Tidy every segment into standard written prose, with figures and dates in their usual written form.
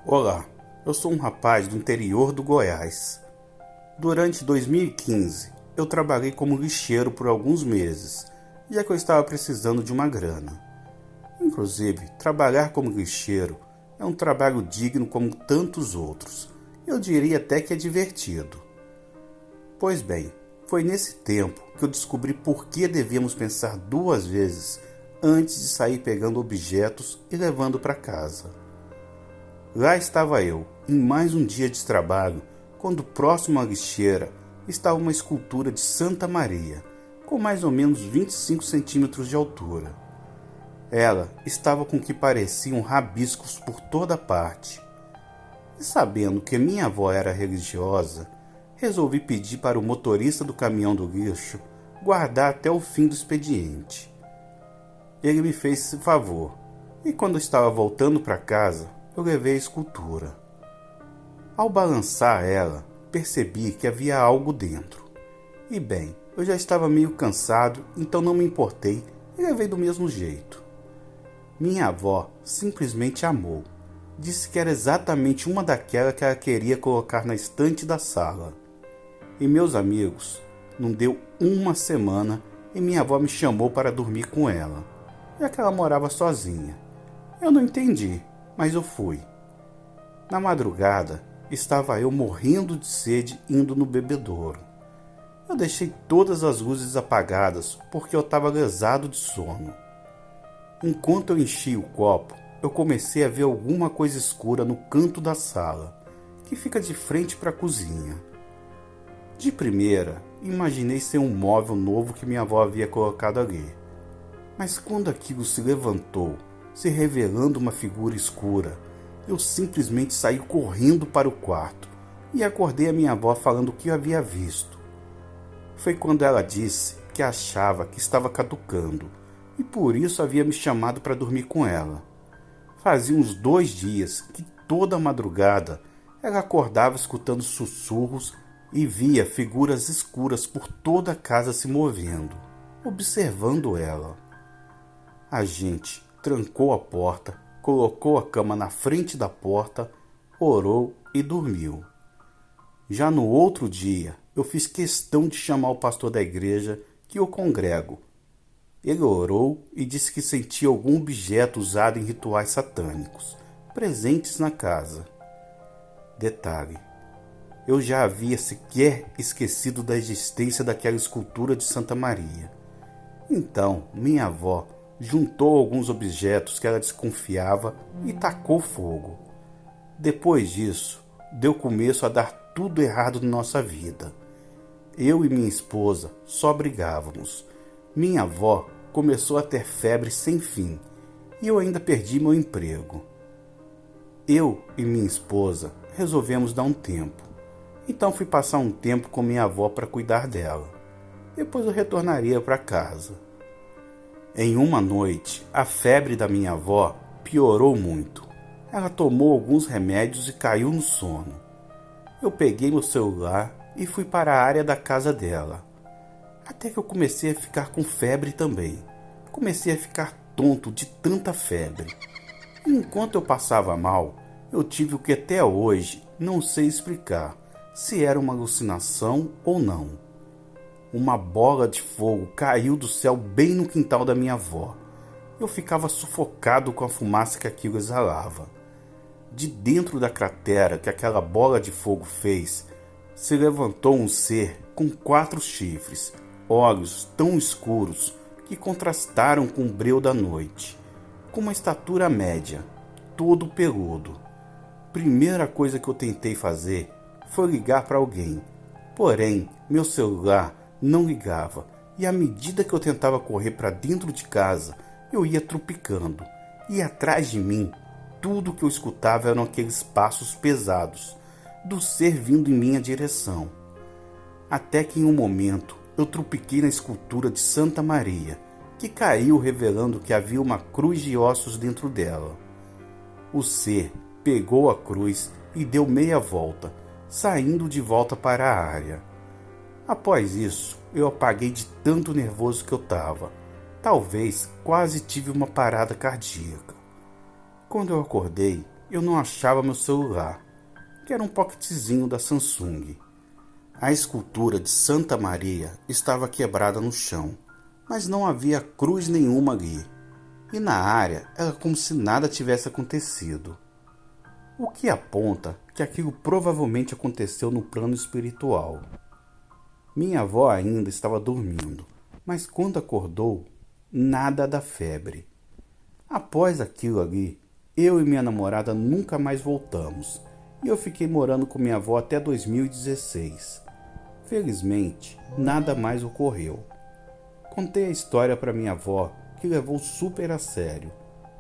Olá, eu sou um rapaz do interior do Goiás. Durante 2015, eu trabalhei como lixeiro por alguns meses, já que eu estava precisando de uma grana. Inclusive, trabalhar como lixeiro é um trabalho digno como tantos outros. Eu diria até que é divertido. Pois bem, foi nesse tempo que eu descobri por que devíamos pensar duas vezes antes de sair pegando objetos e levando para casa. Lá estava eu, em mais um dia de trabalho, quando próximo à lixeira estava uma escultura de Santa Maria, com mais ou menos 25 centímetros de altura. Ela estava com o que pareciam rabiscos por toda parte. E sabendo que minha avó era religiosa, resolvi pedir para o motorista do caminhão do lixo guardar até o fim do expediente. Ele me fez esse favor, e quando eu estava voltando para casa, eu levei a escultura. Ao balançar ela, percebi que havia algo dentro. E bem, eu já estava meio cansado, então não me importei e levei do mesmo jeito. Minha avó simplesmente amou. Disse que era exatamente uma daquelas que ela queria colocar na estante da sala. E meus amigos, não deu uma semana e minha avó me chamou para dormir com ela, já que ela morava sozinha. Eu não entendi, mas eu fui. Na madrugada, estava eu morrendo de sede indo no bebedouro. Eu deixei todas as luzes apagadas porque eu estava lesado de sono. Enquanto eu enchia o copo, eu comecei a ver alguma coisa escura no canto da sala, que fica de frente para a cozinha. De primeira, imaginei ser um móvel novo que minha avó havia colocado ali. Mas quando aquilo se levantou, se revelando uma figura escura, eu simplesmente saí correndo para o quarto e acordei a minha avó falando o que eu havia visto. Foi quando ela disse que achava que estava caducando e por isso havia me chamado para dormir com ela. Fazia uns 2 dias que toda madrugada ela acordava escutando sussurros e via figuras escuras por toda a casa se movendo, observando ela. A gente trancou a porta, colocou a cama na frente da porta, orou e dormiu. Já no outro dia, eu fiz questão de chamar o pastor da igreja que eu congrego. Ele orou e disse que sentia algum objeto usado em rituais satânicos, presentes na casa. Detalhe, eu já havia sequer esquecido da existência daquela escultura de Santa Maria. Então, minha avó juntou alguns objetos que ela desconfiava e tacou fogo. Depois disso, deu começo a dar tudo errado na nossa vida. Eu e minha esposa só brigávamos. Minha avó começou a ter febre sem fim e eu ainda perdi meu emprego. Eu e minha esposa resolvemos dar um tempo. Então fui passar um tempo com minha avó para cuidar dela. Depois eu retornaria para casa. Em uma noite, a febre da minha avó piorou muito. Ela tomou alguns remédios e caiu no sono. Eu peguei meu celular e fui para a área da casa dela. Até que eu comecei a ficar com febre também. Comecei a ficar tonto de tanta febre. E enquanto eu passava mal, eu tive o que até hoje não sei explicar se era uma alucinação ou não. Uma bola de fogo caiu do céu bem no quintal da minha avó. Eu ficava sufocado com a fumaça que aquilo exalava. De dentro da cratera que aquela bola de fogo fez, se levantou um ser com 4 chifres, olhos tão escuros que contrastaram com o breu da noite, com uma estatura média, todo peludo. Primeira coisa que eu tentei fazer foi ligar para alguém, porém meu celular não ligava e à medida que eu tentava correr para dentro de casa, eu ia tropicando e atrás de mim tudo que eu escutava eram aqueles passos pesados do ser vindo em minha direção. Até que em um momento eu tropiquei na escultura de Santa Maria, que caiu revelando que havia uma cruz de ossos dentro dela. O ser pegou a cruz e deu meia volta, saindo de volta para a área. Após isso, eu apaguei de tanto nervoso que eu estava. Talvez quase tive uma parada cardíaca. Quando eu acordei, eu não achava meu celular, que era um pocketzinho da Samsung. A escultura de Santa Maria estava quebrada no chão, mas não havia cruz nenhuma ali. E na área era como se nada tivesse acontecido. O que aponta que aquilo provavelmente aconteceu no plano espiritual. Minha avó ainda estava dormindo, mas quando acordou, nada da febre. Após aquilo ali, eu e minha namorada nunca mais voltamos, e eu fiquei morando com minha avó até 2016. Felizmente, nada mais ocorreu. Contei a história para minha avó, que levou super a sério,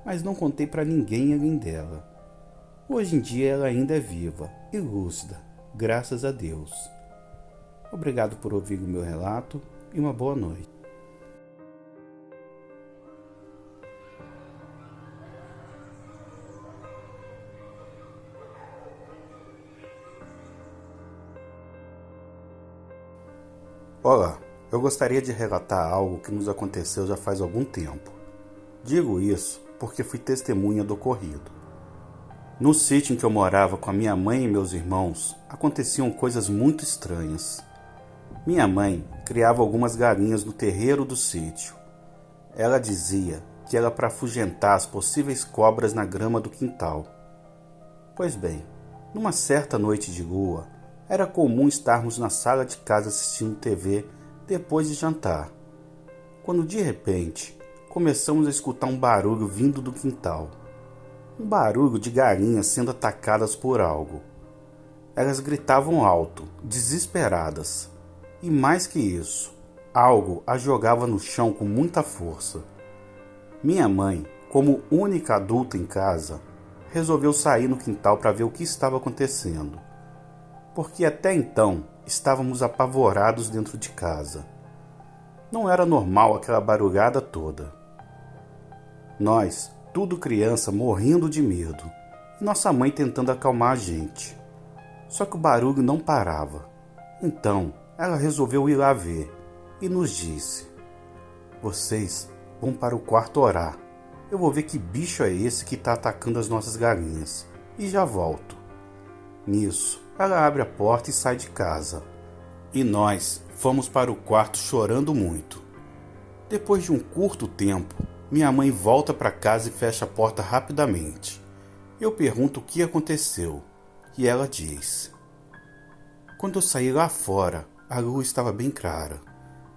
mas não contei para ninguém além dela. Hoje em dia ela ainda é viva e lúcida, graças a Deus. Obrigado por ouvir o meu relato e uma boa noite. Olá, eu gostaria de relatar algo que nos aconteceu já faz algum tempo. Digo isso porque fui testemunha do ocorrido. No sítio em que eu morava com a minha mãe e meus irmãos, aconteciam coisas muito estranhas. Minha mãe criava algumas galinhas no terreiro do sítio. Ela dizia que era para afugentar as possíveis cobras na grama do quintal. Pois bem, numa certa noite de lua, era comum estarmos na sala de casa assistindo TV depois de jantar, quando de repente começamos a escutar um barulho vindo do quintal. Um barulho de galinhas sendo atacadas por algo. Elas gritavam alto, desesperadas, e mais que isso, algo as jogava no chão com muita força. Minha mãe, como única adulta em casa, resolveu sair no quintal para ver o que estava acontecendo, porque até então estávamos apavorados dentro de casa. Não era normal aquela barulhada toda. Nós, tudo criança, morrendo de medo, e nossa mãe tentando acalmar a gente. Só que o barulho não parava. Então, ela resolveu ir lá ver e nos disse: "Vocês vão para o quarto orar. Eu vou ver que bicho é esse que está atacando as nossas galinhas e já volto." Nisso, ela abre a porta e sai de casa. E nós fomos para o quarto chorando muito. Depois de um curto tempo, minha mãe volta para casa e fecha a porta rapidamente. Eu pergunto o que aconteceu e ela diz: "Quando eu saí lá fora, a lua estava bem clara.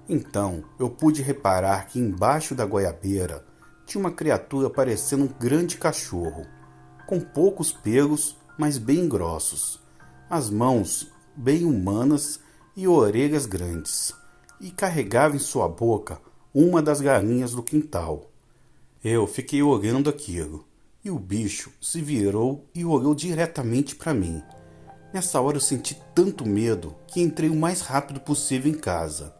Então eu pude reparar que embaixo da goiabeira tinha uma criatura parecendo um grande cachorro, com poucos pelos, mas bem grossos, as mãos bem humanas e orelhas grandes, e carregava em sua boca uma das galinhas do quintal. Eu fiquei olhando aquilo, e o bicho se virou e olhou diretamente para mim. Nessa hora eu senti tanto medo que entrei o mais rápido possível em casa.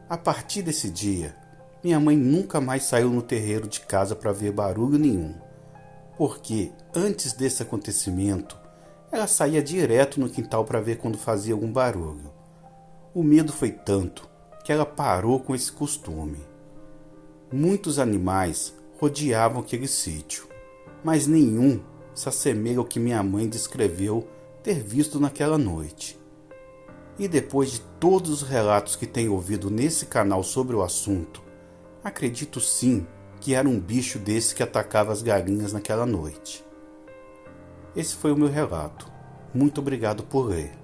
A partir desse dia, minha mãe nunca mais saiu no terreiro de casa para ver barulho nenhum, porque antes desse acontecimento, ela saía direto no quintal para ver quando fazia algum barulho. O medo foi tanto que ela parou com esse costume. Muitos animais rodeavam aquele sítio, mas nenhum se assemelha ao que minha mãe descreveu ter visto naquela noite. E depois de todos os relatos que tenho ouvido nesse canal sobre o assunto, acredito sim que era um bicho desse que atacava as galinhas naquela noite. Esse foi o meu relato. Muito obrigado por ler.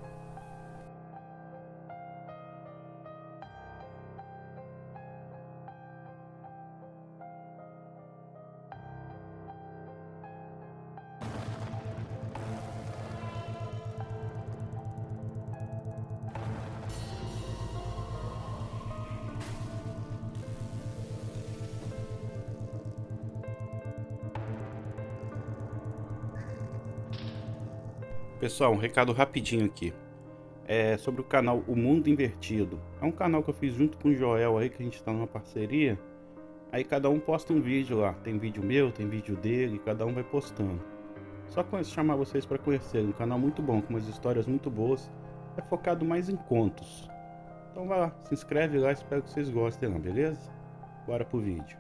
Pessoal, um recado rapidinho aqui. É sobre o canal O Mundo Invertido. É um canal que eu fiz junto com o Joel aí, que a gente está numa parceria. Aí cada um posta um vídeo lá. Tem vídeo meu, tem vídeo dele, cada um vai postando. Só chamar vocês para conhecerem. Um canal muito bom, com umas histórias muito boas. É focado mais em contos. Então vai lá, se inscreve lá, espero que vocês gostem lá, beleza? Bora pro vídeo.